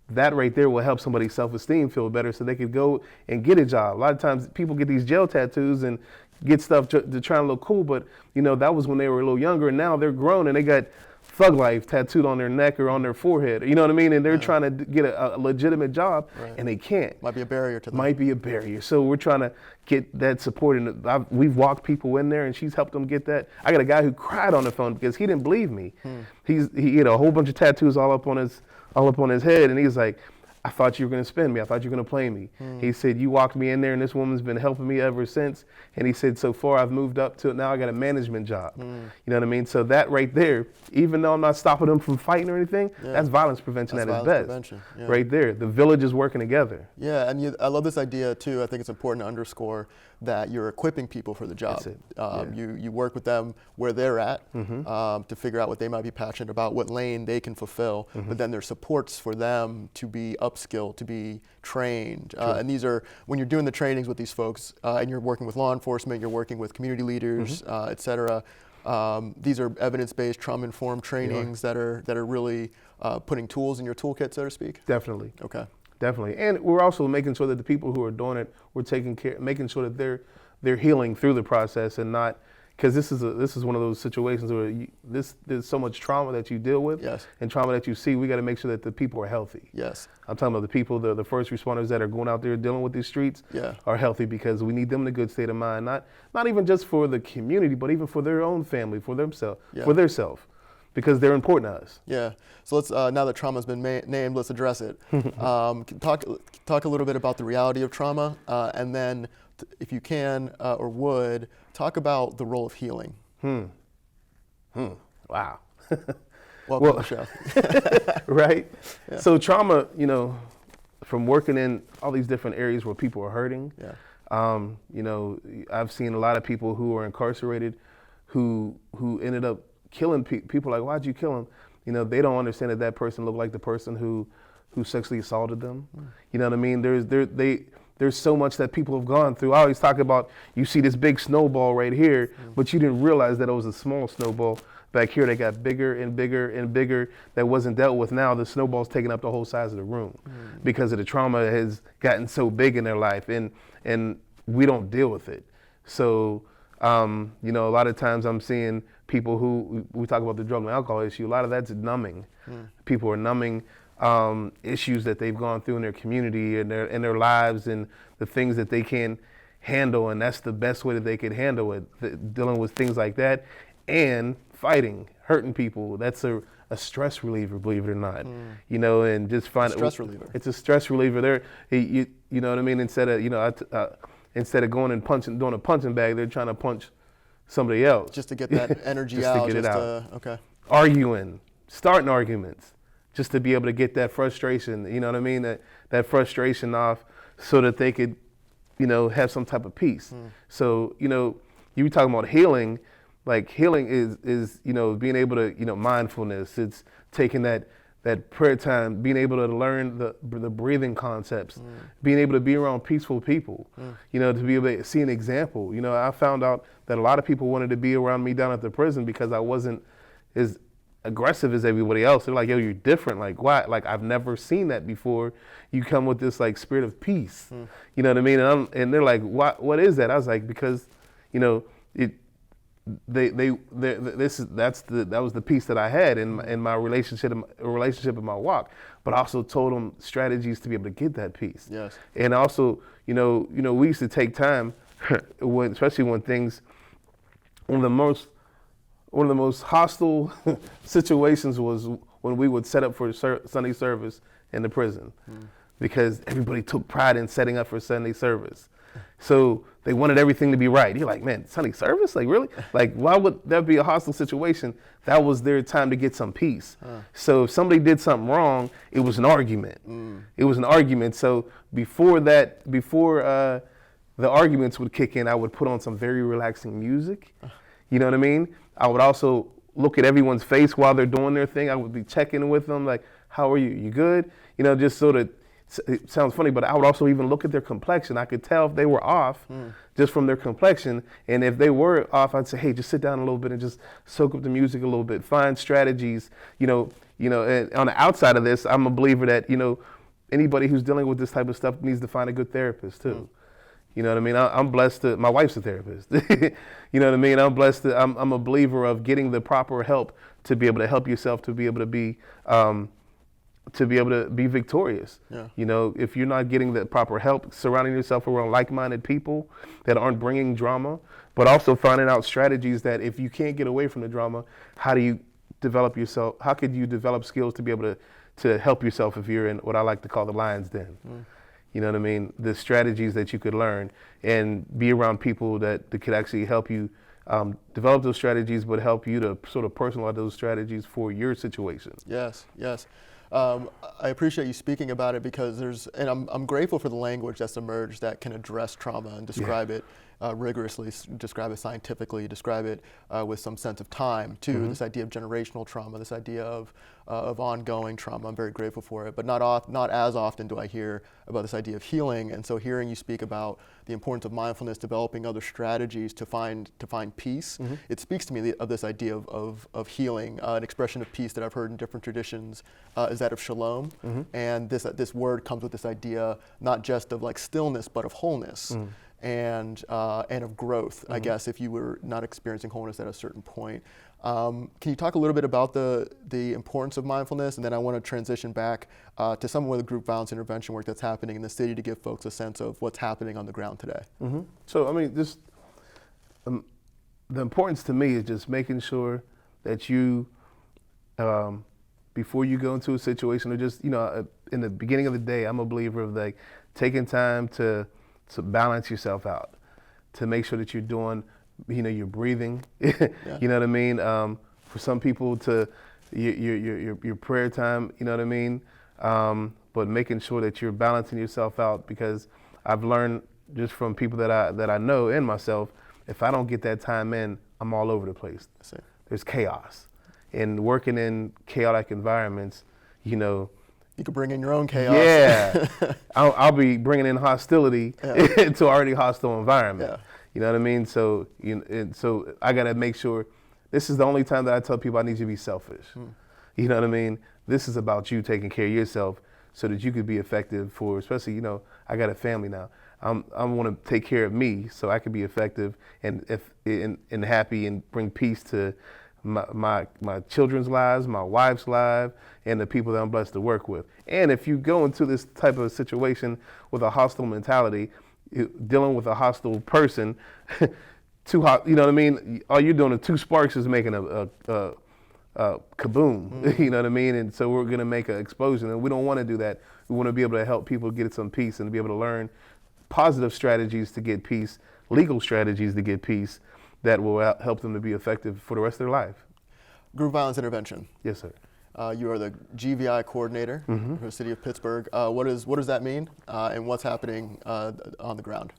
that right there will help somebody's self-esteem feel better so they could go and get a job. A lot of times people get these gel tattoos and get stuff to try and look cool, but you know, that was when they were a little younger, and now they're grown and they got Thug Life tattooed on their neck or on their forehead. You know what I mean? And they're trying to get a legitimate job, and they can't. Might be a barrier to them. Might be a barrier. So we're trying to get that support, and we've walked people in there, and she's helped them get that. I got a guy who cried on the phone because he didn't believe me. He had a whole bunch of tattoos all up on his head, and he's like, I thought you were going to spin me. I thought you were going to play me. He said, you walked me in there, and this woman's been helping me ever since. And he said, so far I've moved up to it. Now I got a management job. You know what I mean? So that right there, even though I'm not stopping them from fighting or anything, that's violence prevention at its best. Right there. The village is working together. Yeah, and I love this idea too. I think it's important to underscore that you're equipping people for the job. That's it. You work with them where they're at to figure out what they might be passionate about, what lane they can fulfill, but then there's supports for them to be upskilled, to be trained. And these are, when you're doing the trainings with these folks, and you're working with law enforcement, you're working with community leaders, et cetera, these are evidence-based, trauma-informed trainings that are really putting tools in your toolkit, so to speak? Definitely. Okay. Definitely. And we're also making sure that the people who are doing it, we're taking care, making sure that they're healing through the process, and not, because this is one of those situations where there's so much trauma that you deal with, and trauma that you see. We got to make sure that the people are healthy. Yes. I'm talking about the people, the first responders that are going out there dealing with these streets are healthy, because we need them in a good state of mind, not even just for the community, but even for their own family, for themselves, for their self, because they're important to us. Yeah. So let's, now that trauma's been named, let's address it. Talk a little bit about the reality of trauma, and then, if you can or would, talk about the role of healing. Wow. Welcome to the show. Right? Yeah. So trauma, you know, from working in all these different areas where people are hurting, you know, I've seen a lot of people who are incarcerated who ended up killing people. Like, why'd you kill him? You know, they don't understand that that person looked like the person who sexually assaulted them. You know what I mean? There's so much that people have gone through. I always talk about, you see this big snowball right here, but you didn't realize that it was a small snowball back here that got bigger and bigger and bigger that wasn't dealt with. Now the snowball's taking up the whole size of the room because of the trauma has gotten so big in their life, and we don't deal with it. So, you know, a lot of times I'm seeing people who, we talk about the drug and alcohol issue, a lot of that's numbing. People are numbing issues that they've gone through in their community and their lives, and the things that they can handle, and that's the best way that they could handle it, dealing with things like that, and fighting, hurting people. That's a stress reliever, believe it or not. You know, and just find it. Stress reliever. It's a stress reliever. You know what I mean? Instead of going and doing a punching bag, they're trying to punch somebody else. Just to get that energy just out. To get it out. Okay. Arguing, starting arguments, just to be able to get that frustration, you know what I mean? That frustration off, so that they could, you know, have some type of peace. So, you know, you were talking about healing. Like, healing is, you know, being able to, you know, mindfulness. It's taking that prayer time, being able to learn the breathing concepts, being able to be around peaceful people, you know, to be able to see an example. You know, I found out that a lot of people wanted to be around me down at the prison because I wasn't as aggressive as everybody else. They're like, yo, you're different. Like, why? Like, I've never seen that before. You come with this, like, spirit of peace. You know what I mean? And they're like, what is that? I was like, because, you know, that was the piece that I had in my relationship in my walk, but I also told them strategies to be able to get that peace. Yes. And also, we used to take time, especially when things, one of the most hostile situations was when we would set up for Sunday service in the prison, because everybody took pride in setting up for Sunday service. So they wanted everything to be right. You're like, man, Sunday service? Like, really? Like, why would that be a hostile situation? That was their time to get some peace. So if somebody did something wrong, it was an argument. It was an argument. So before the arguments would kick in, I would put on some very relaxing music. You know what I mean? I would also look at everyone's face while they're doing their thing. I would be checking with them, like, how are you? You good? Just sort of, it sounds funny, but I would also even look at their complexion. I could tell if they were off just from their complexion. And if they were off, I'd say, hey, just sit down a little bit and just soak up the music a little bit. Find strategies, and on the outside of this, I'm a believer that, anybody who's dealing with this type of stuff needs to find a good therapist too. You know what I mean? I'm blessed my wife's a therapist. You know what I mean? I'm blessed I'm a believer of getting the proper help to be able to help yourself to be able to be victorious. Yeah. If you're not getting the proper help, surrounding yourself around like-minded people that aren't bringing drama, but also finding out strategies that if you can't get away from the drama, how do you develop yourself? How could you develop skills to be able to help yourself if you're in what I like to call the lion's den? You know what I mean? The strategies that you could learn and be around people that could actually help you develop those strategies, but help you to sort of personalize those strategies for your situation. Yes, yes. I appreciate you speaking about it because I'm grateful for the language that's emerged that can address trauma and describe it rigorously, describe it scientifically, describe it with some sense of time too. This idea of generational trauma, this idea of ongoing trauma. I'm very grateful for it, but not as often do I hear about this idea of healing. And so hearing you speak about the importance of mindfulness, developing other strategies to find peace, it speaks to me of this idea of healing. An expression of peace that I've heard in different traditions is that of shalom, and this word comes with this idea not just of like stillness, but of wholeness. And of growth, I guess, if you were not experiencing wholeness at a certain point. Can you talk a little bit about the importance of mindfulness? And then I want to transition back to some of the group violence intervention work that's happening in the city to give folks a sense of what's happening on the ground today. So, I mean, just the importance to me is just making sure that you, before you go into a situation, or just, in the beginning of the day, I'm a believer of like taking time to balance yourself out, to make sure that you're doing, you're breathing. You know what I mean? For some people, to your prayer time. You know what I mean? But making sure that you're balancing yourself out, because I've learned just from people that I know and myself, if I don't get that time in, I'm all over the place. There's chaos, and working in chaotic environments, you could bring in your own chaos. Yeah, I'll be bringing in hostility to already hostile environment. Yeah. You know what I mean? So, so I gotta make sure. This is the only time that I tell people I need you to be selfish. You know what I mean? This is about you taking care of yourself so that you could be effective for, especially, I got a family now. I want to take care of me so I can be effective and happy and bring peace to my children's lives, my wife's life, and the people that I'm blessed to work with. And if you go into this type of situation with a hostile mentality, dealing with a hostile person, too hot, you know what I mean? All you're doing is two sparks is making a kaboom, you know what I mean? And so we're gonna make an explosion, and we don't wanna do that. We wanna be able to help people get some peace and be able to learn positive strategies to get peace, legal strategies to get peace that will help them to be effective for the rest of their life. Group violence intervention. Yes, sir. You are the Gbi Coordinator for the city of Pittsburgh. What does that mean, and what's happening on the ground?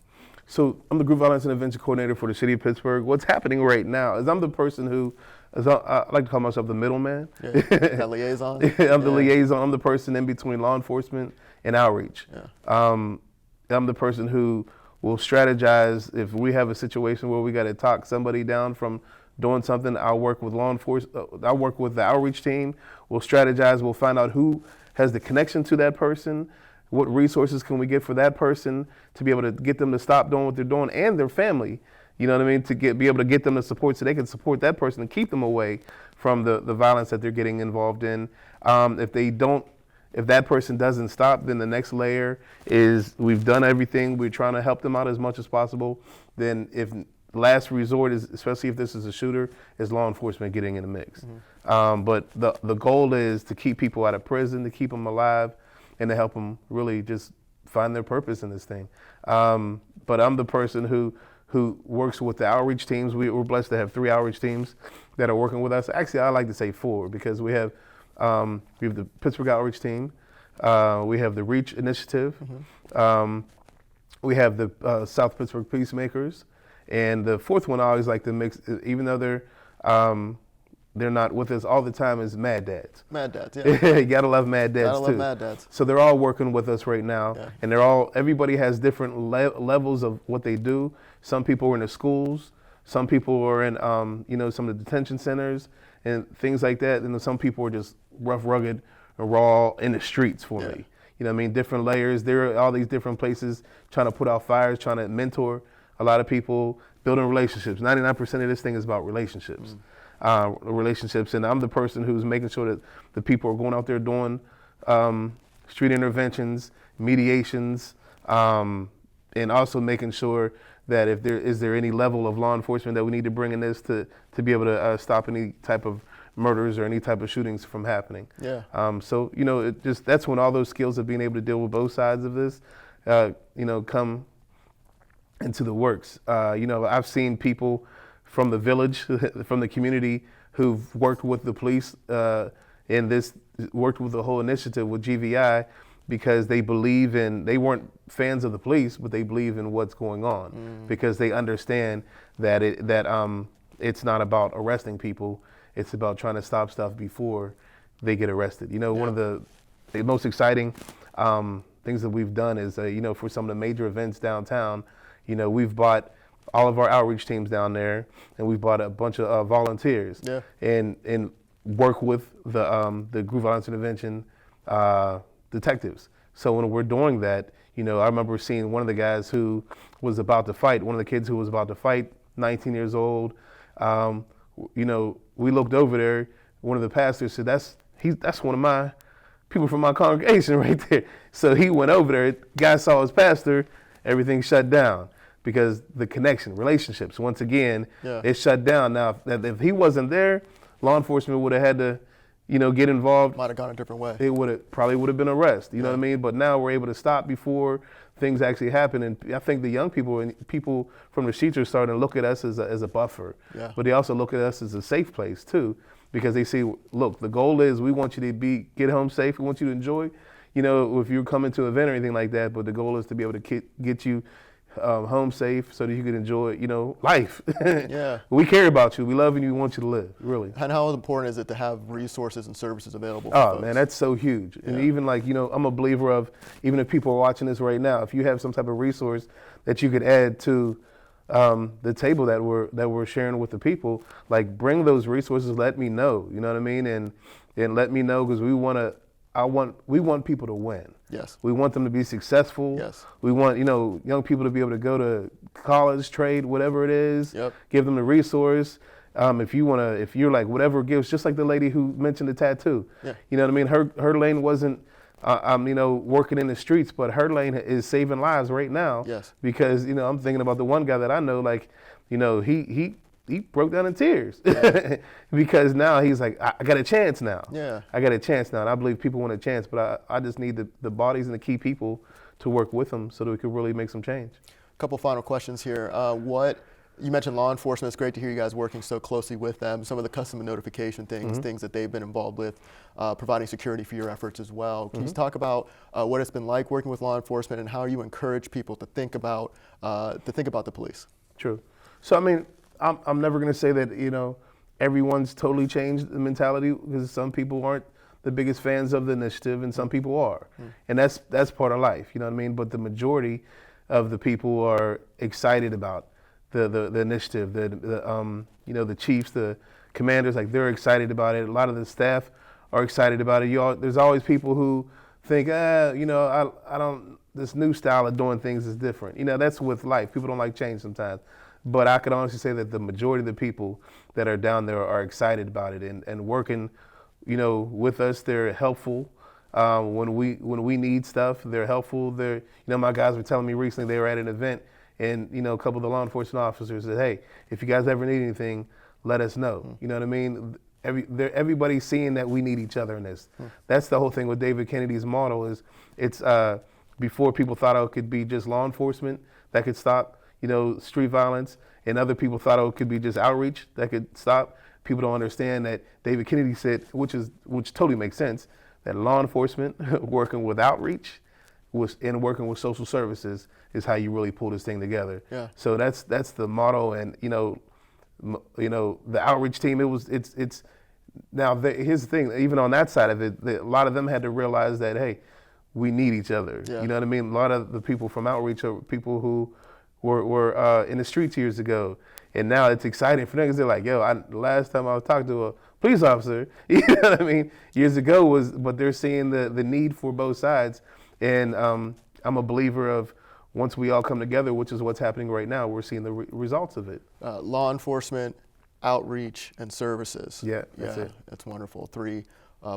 So I'm the Group Violence Intervention Coordinator for the city of Pittsburgh. What's happening right now is I'm the person who, I like to call myself the middleman. Yeah. That liaison? I'm the liaison. I'm the person in between law enforcement and outreach. I'm the person who will strategize if we have a situation where we got to talk somebody down from doing something. I'll work with law enforcement. I'll work with the outreach team. We'll strategize. We'll find out who has the connection to that person. What resources can we get for that person to be able to get them to stop doing what they're doing, and their family, You know what I mean? To be able to get them the support so they can support that person and keep them away from the violence that they're getting involved in. If that person doesn't stop, then the next layer is we've done everything. We're trying to help them out as much as possible. Then if last resort is, especially if this is a shooter, is law enforcement getting in the mix. But the goal is to keep people out of prison, to keep them alive, and to help them really just find their purpose in this thing. But I'm the person who works with the outreach teams. We're blessed to have 3 outreach teams that are working with us. Actually, I like to say 4 because we have the Pittsburgh outreach team, we have the Reach Initiative, we have the South Pittsburgh Peacemakers, and the 4th one I always like to mix, even though they're not with us all the time, is Mad Dads. Mad Dads, yeah. You gotta love Mad Dads Gotta too. love Mad Dads. So they're all working with us right now, Yeah. and everybody has different levels of what they do. Some people are in the schools, some people are in some of the detention centers and things like that, and then some people are just rough, rugged, and raw in the streets for me. You know what I mean? Different layers. There are all these different places trying to put out fires, trying to mentor a lot of people, building relationships. 99% of this thing is about relationships. Relationships, and I'm the person who's making sure that the people are going out there doing street interventions, mediations, and also making sure that if there is any level of law enforcement that we need to bring in this to be able to stop any type of murders or any type of shootings from happening. Yeah. So that's when all those skills of being able to deal with both sides of this, come into the works. I've seen people from the village, from the community, who've worked with the police worked with the whole initiative with GVI because they weren't fans of the police, but they believe in what's going on because they understand that it's not about arresting people, it's about trying to stop stuff before they get arrested. One of the most exciting things that we've done is, for some of the major events downtown, we've bought all of our outreach teams down there, and we've brought a bunch of volunteers and work with the group violence intervention detectives. So when we're doing that, I remember seeing one of the guys who was about to fight, one of the kids who was about to fight, 19 years old. We looked over there. One of the pastors said, "That's one of my people from my congregation right there." So he went over there. Guy saw his pastor. Everything shut down. Because the connection, relationships, once again, it's shut down. Now, if he wasn't there, law enforcement would have had to, get involved. Might have gone a different way. It probably would have been arrest. You know what I mean? But now we're able to stop before things actually happen. And I think the young people and people from the streets are starting to look at us as a buffer. Yeah. But they also look at us as a safe place too, because they see, look, the goal is we want you to get home safe. We want you to enjoy, if you're coming to an event or anything like that. But the goal is to be able to get you home safe so that you can enjoy, life. Yeah. We care about you. We love you. We want you to live, really. And how important is it to have resources and services available for Oh, folks? man, that's so huge. And even I'm a believer of, even if people are watching this right now, if you have some type of resource that you could add to the table that we're sharing with the people, like bring those resources, let me know, you know what I mean? And let me know, because we want people to win. Yes. We want them to be successful. Yes. We want, young people to be able to go to college, trade, whatever it is. Yep. Give them the resource. If you're like whatever gives, just like the lady who mentioned the tattoo. Yeah. You know what I mean? Her lane wasn't, working in the streets, but her lane is saving lives right now. Yes. Because, I'm thinking about the one guy that I know, like, he broke down in tears because now he's like, I got a chance now. Yeah. I got a chance now. And I believe people want a chance, but I just need the bodies and the key people to work with them so that we could really make some change. A couple final questions here. You mentioned law enforcement. It's great to hear you guys working so closely with them. Some of the custom notification things that they've been involved with, providing security for your efforts as well. Can you talk about what it's been like working with law enforcement and how you encourage people to think about the police? True. So, I'm never going to say that, everyone's totally changed the mentality, because some people aren't the biggest fans of the initiative and some people are. And that's part of life, you know what I mean? But the majority of the people are excited about the initiative, the chiefs, the commanders, like they're excited about it. A lot of the staff are excited about it. There's always people who think, I don't, this new style of doing things is different. That's with life. People don't like change sometimes. but I can honestly say that the majority of the people that are down there are excited about it and working, with us. They're helpful. When we need stuff, they're helpful. My guys were telling me recently they were at an event, and a couple of the law enforcement officers said, "Hey, if you guys ever need anything, let us know." You know what I mean? Everybody's seeing that we need each other in this. That's the whole thing with David Kennedy's model. It's before people thought it could be just law enforcement that could stop street violence, and other people thought it could be just outreach that could stop. People don't understand that David Kennedy said, which totally makes sense, that law enforcement working with outreach and working with social services is how you really pull this thing together. Yeah. So that's the motto, and the outreach team. It's now here's the thing. Even on that side of it, a lot of them had to realize that, hey, we need each other. Yeah. You know what I mean? A lot of the people from outreach are people who were in the streets years ago, and now it's exciting for them because they're like, yo, the last time I was talking to a police officer, you know what I mean, years ago but they're seeing the need for both sides, and I'm a believer of once we all come together, which is what's happening right now, we're seeing the results of it. Law enforcement, outreach, and services. Yeah, that's it. That's wonderful.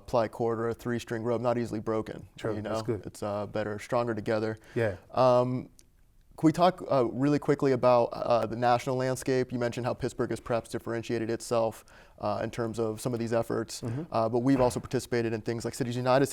Ply cord or a 3-string rope, not easily broken. True, that's good. It's better, stronger together. Yeah. Can we talk really quickly about the national landscape? You mentioned how Pittsburgh has perhaps differentiated itself in terms of some of these efforts, but we've also participated in things like Cities United,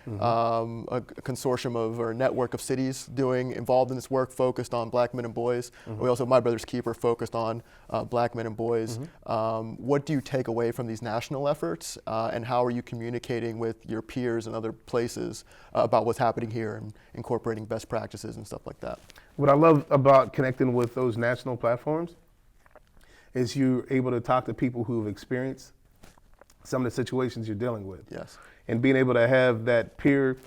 a consortium or a network of cities involved in this work focused on black men and boys. We also have My Brother's Keeper focused on black men and boys. What do you take away from these national efforts, and how are you communicating with your peers and other places about what's happening here and incorporating best practices and stuff like that? What I love about connecting with those national platforms is you're able to talk to people who've experienced some of the situations you're dealing with. Yes. And being able to have that peer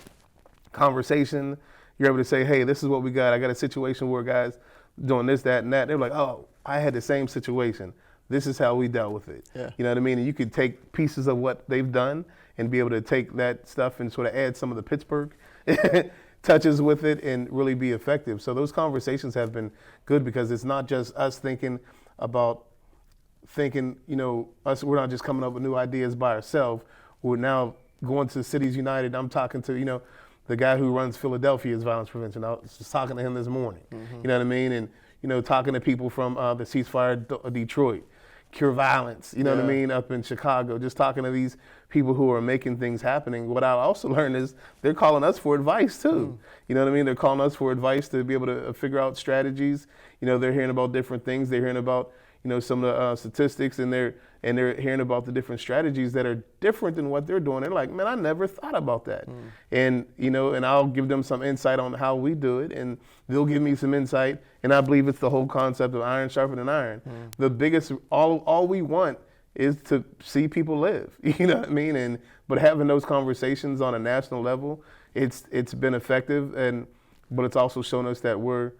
conversation, you're able to say, hey, this is what we got. I got a situation where guys doing this, that, and that. They're like, oh, I had the same situation. This is how we dealt with it. Yeah. You know what I mean? And you could take pieces of what they've done and be able to take that stuff and sort of add some of the Pittsburgh touches with it and really be effective. So those conversations have been good because it's not just us thinking, we're not just coming up with new ideas by ourselves. We're now going to Cities United. I'm talking to, the guy who runs Philadelphia's violence prevention. I was just talking to him this morning. You know what I mean? And, talking to people from the Ceasefire Detroit, Cure Violence, what I mean, up in Chicago, just talking to these people who are making things happening. What I also learned is they're calling us for advice too. You know what I mean? They're calling us for advice to be able to figure out strategies. They're hearing about different things. They're hearing about, some of the statistics, and they're hearing about the different strategies that are different than what they're doing. They're like, man, I never thought about that. And, and I'll give them some insight on how we do it, and they'll give me some insight. And I believe it's the whole concept of iron sharpening iron. The biggest, all we want is to see people live, you know what I mean? But having those conversations on a national level, it's been effective, but it's also shown us that we're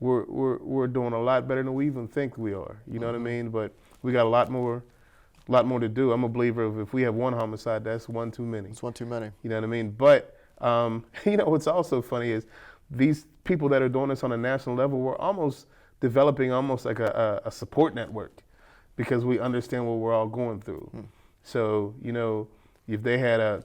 doing a lot better than we even think we are. You know what I mean? But we got a lot more to do. I'm a believer of if we have one homicide, that's one too many. It's one too many. You know what I mean? But what's also funny is these people that are doing this on a national level, we're almost developing like a support network because we understand what we're all going through. So, if they had a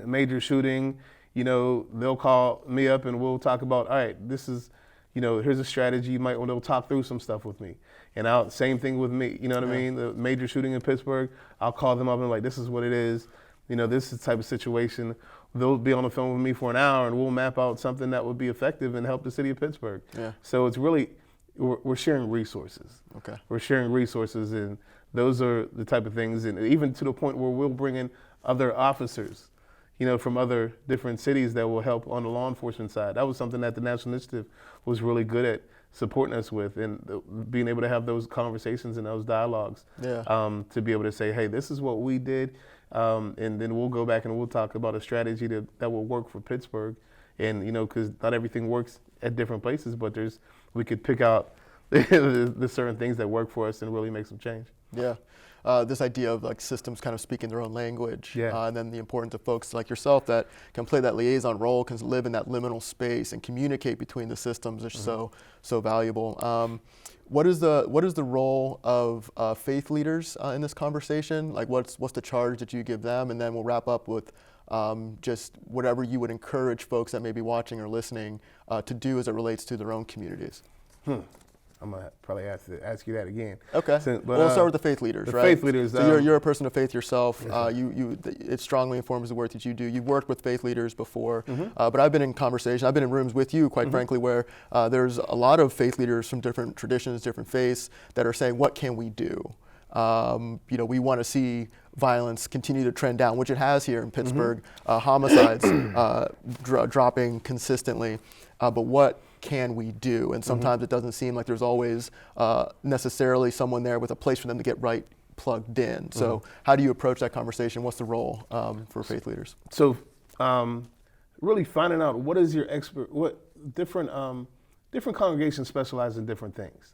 major shooting, they'll call me up and we'll talk about, all right, this is, here's a strategy they'll talk through some stuff with me. And same thing with me, you know what I mean? The major shooting in Pittsburgh, I'll call them up and like, this is what it is. This is the type of situation. They'll be on the phone with me for an hour and we'll map out something that would be effective and help the city of Pittsburgh. Yeah. So it's really, we're sharing resources. Okay. We're sharing resources, and those are the type of things, and even to the point where we'll bring in other officers, from other different cities that will help on the law enforcement side. That was something that the National Initiative was really good at supporting us with, and being able to have those conversations and those dialogues to be able to say, hey, this is what we did, and then we'll go back and we'll talk about a strategy that will work for Pittsburgh, and because not everything works at different places, but we could pick out the certain things that work for us and really make some change. Yeah. this idea of like systems kind of speaking their own language, Yeah. and then the importance of folks like yourself that can play that liaison role, can live in that liminal space and communicate between the systems is so valuable. What is the role of faith leaders in this conversation? Like, what's the charge that you give them, and then we'll wrap up with just whatever you would encourage folks that may be watching or listening to do as it relates to their own communities. I'm gonna probably ask you that again. Okay. But, we'll start with the faith leaders, the right? faith leaders. So you're a person of faith yourself. Yes, It strongly informs the work that you do. You've worked with faith leaders before, but I've been in conversation. I've been in rooms with you, quite frankly, where there's a lot of faith leaders from different traditions, different faiths that are saying, "What can we do?" We want to see violence continue to trend down, which it has here in Pittsburgh. Homicides dropping consistently, but what can we do? And sometimes it doesn't seem like there's always necessarily someone there with a place for them to get right plugged in. So how do you approach that conversation? What's the role for faith leaders? So really finding out what is your what different congregations specialize in different things.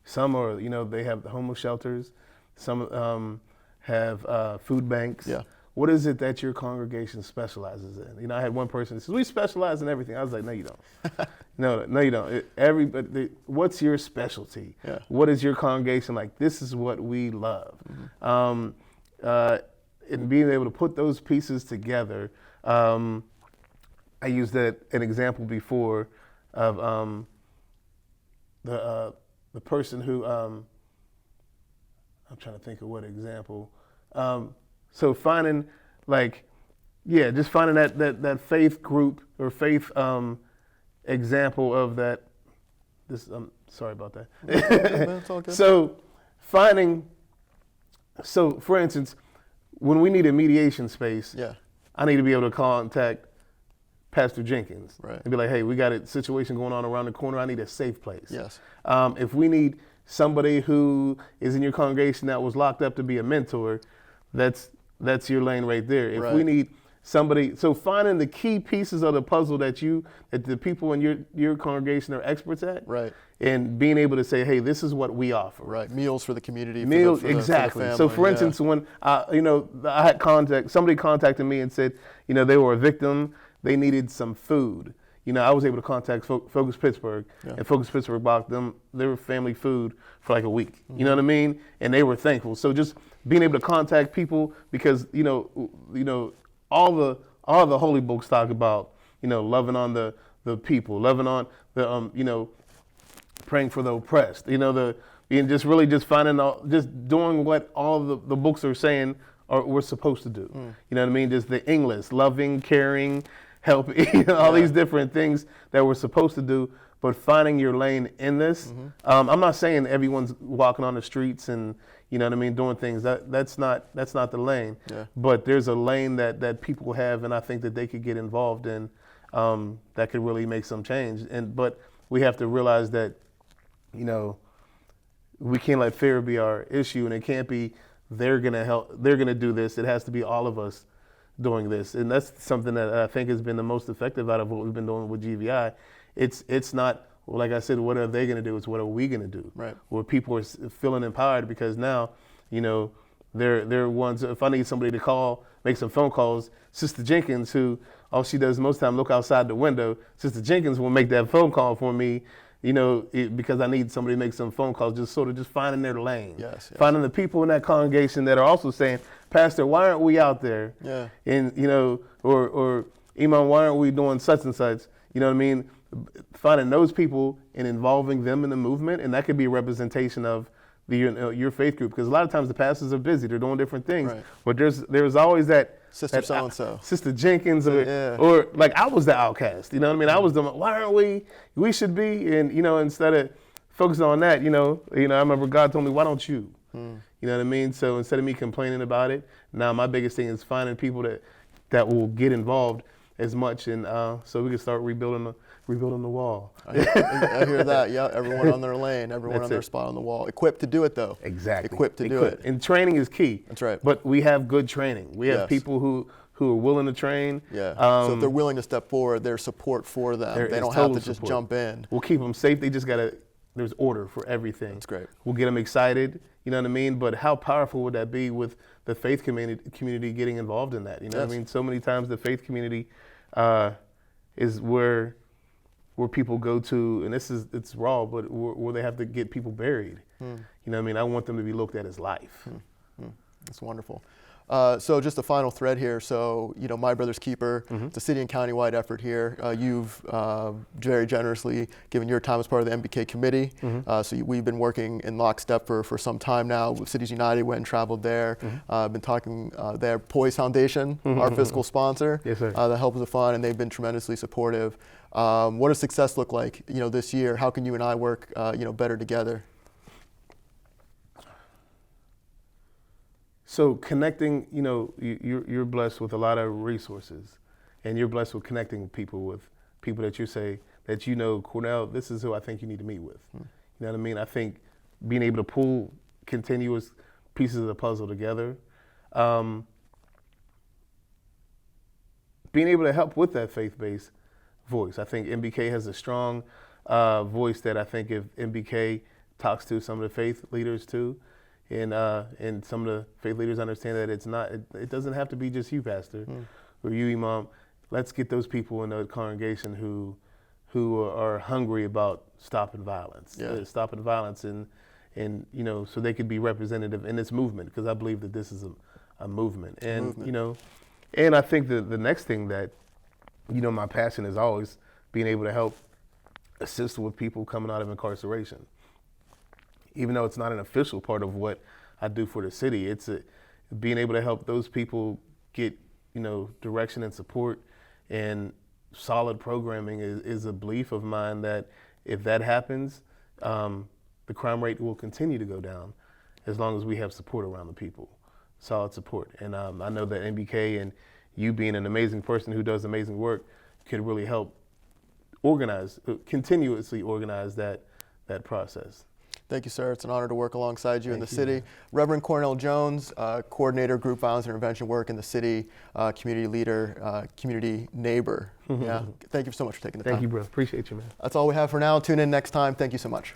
Some are, they have the homeless shelters. Some have food banks. Yeah. What is it that your congregation specializes in? I had one person that says, "We specialize in everything." I was like, "No, you don't. No, you don't. What's your specialty? Yeah. What is your congregation like? This is what we love." And being able to put those pieces together, I used an example before of the person who, I'm trying to think of what example. So finding, just finding that faith group or faith example of that. I'm sorry about that. It's all good. So for instance, when we need a mediation space, I need to be able to contact Pastor Jenkins and be like, "Hey, we got a situation going on around the corner. I need a safe place." Yes. If we need somebody who is in your congregation that was locked up to be a mentor, that's your lane right there. If we need somebody, so finding the key pieces of the puzzle that the people in your congregation are experts at, and being able to say, "Hey, this is what we offer." Meals for the community. Meals, for the exactly. family, so for instance, when I had somebody contacted me and said, they were a victim, they needed some food. I was able to contact Focus Pittsburgh, and Focus Pittsburgh bought them their family food for like a week. You know what I mean? And they were thankful. So just being able to contact people, because all the holy books talk about loving on the people, loving on the praying for the oppressed. And just really just finding just doing what all the books are saying we're supposed to do. You know what I mean? Just the English, loving, caring, help, all these different things that we're supposed to do, but finding your lane in this. I'm not saying everyone's walking on the streets and doing things. That's not the lane. But there's a lane that people have, and I think that they could get involved in that could really make some change. But we have to realize that we can't let fear be our issue, and it can't be they're gonna do this. It has to be all of us doing this, and that's something that I think has been the most effective out of what we've been doing with GBI. It's not, like I said, what are they going to do? It's what are we going to do? Where people are feeling empowered, because now, they're ones. If I need somebody to call, make some phone calls, Sister Jenkins, who all she does most of the time look outside the window, Sister Jenkins will make that phone call for me. Because I need somebody to make some phone calls, just finding their lane. Finding the people in that congregation that are also saying, "Pastor, why aren't we out there?" And or Imam, why aren't we doing such and such? You know what I mean? Finding those people and involving them in the movement, and that could be a representation of your faith group, because a lot of times the pastors are busy, they're doing different things, but there's always that Sister so-and-so. Sister Jenkins, or like I was the outcast, you know what I mean? I was the, why aren't we should be, and instead of focusing on that, I remember God told me, why don't you? You know what I mean? So instead of me complaining about it, now my biggest thing is finding people that will get involved as much, and so we can start rebuilding the wall. I hear that. Yeah, everyone on their lane, everyone on their spot on the wall. Equipped to do it, though. Exactly. Equipped to do it. And training is key. That's right. But we have good training. We have people who are willing to train. So if they're willing to step forward, there's support for them. They don't have to just jump in. We'll keep them safe. They just got to there's order for everything. That's great. We'll get them excited, you know what I mean? But how powerful would that be with the faith community getting involved in that? You know what I mean? So many times the faith community is where people go to, and it's raw, but where they have to get people buried. You know what I mean? I want them to be looked at as life. That's wonderful. So just a final thread here. So, you know, My Brother's Keeper, it's a city and county-wide effort here. You've very generously given your time as part of the MBK committee. So we've been working in lockstep for some time now. With Cities United, went and traveled there. Been talking there. Poise Foundation, our fiscal sponsor, Yes, sir. that helps the fund, and they've been tremendously supportive. What does success look like, you know, this year? How can you and I work, you know, better together? So connecting, you know, you're blessed with a lot of resources, and you're blessed with connecting with people that you say that, you know, Cornell, this is who I think you need to meet with. You know what I mean? I think being able to pull continuous pieces of the puzzle together, being able to help with that faith-based voice. I think MBK has a strong voice that I think if MBK talks to some of the faith leaders too, and some of the faith leaders understand that it doesn't have to be just you, Pastor, or you, Imam. Let's get those people in the congregation who are hungry about stopping violence, stopping violence, and you know, so they could be representative in this movement, because I believe that this is a movement, and you know, and I think the next thing that, you know, my passion is always being able to help assist with people coming out of incarceration. Even though it's not an official part of what I do for the city, it's being able to help those people get, you know, direction and support, and solid programming is a belief of mine that if that happens, the crime rate will continue to go down as long as we have support around the people, solid support. And I know that MBK and you being an amazing person who does amazing work could really help continuously organize that process. Thank you, sir. It's an honor to work alongside you in the city. Reverend Cornell Jones, coordinator, group violence intervention work in the city, community leader, community neighbor. Yeah. Thank you so much for taking the time. Thank you, bro. Appreciate you, man. That's all we have for now. Tune in next time. Thank you so much.